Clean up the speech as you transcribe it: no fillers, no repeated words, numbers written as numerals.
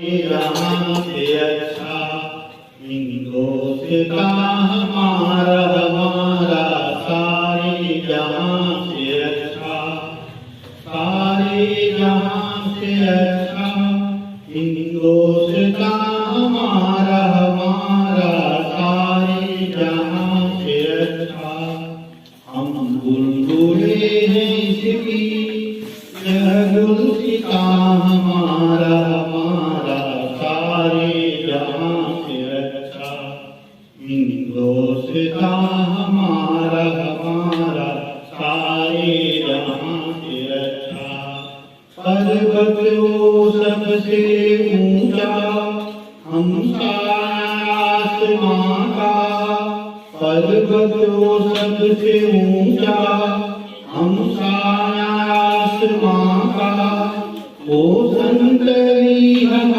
जहाँ से अच्छा हिंदुस्तां हमारा हमारा सारे जहाँ से अच्छा सारे जहाँ से अच्छा हिंदुस्तां हमारा हमारा सारे जहाँ से अच्छा। हम बुलबुले हैं इसकी यह गुलसितां हमारा हमारा सारे जहाँ से अच्छा हिंदुस्तां हमारा हमारा सारे जहाँ से अच्छा। पर्वत वो सबसे ऊंचा हमसा आसमां का पर्वत वो सबसे ऊंचा हमसा आसमां का वो संतरी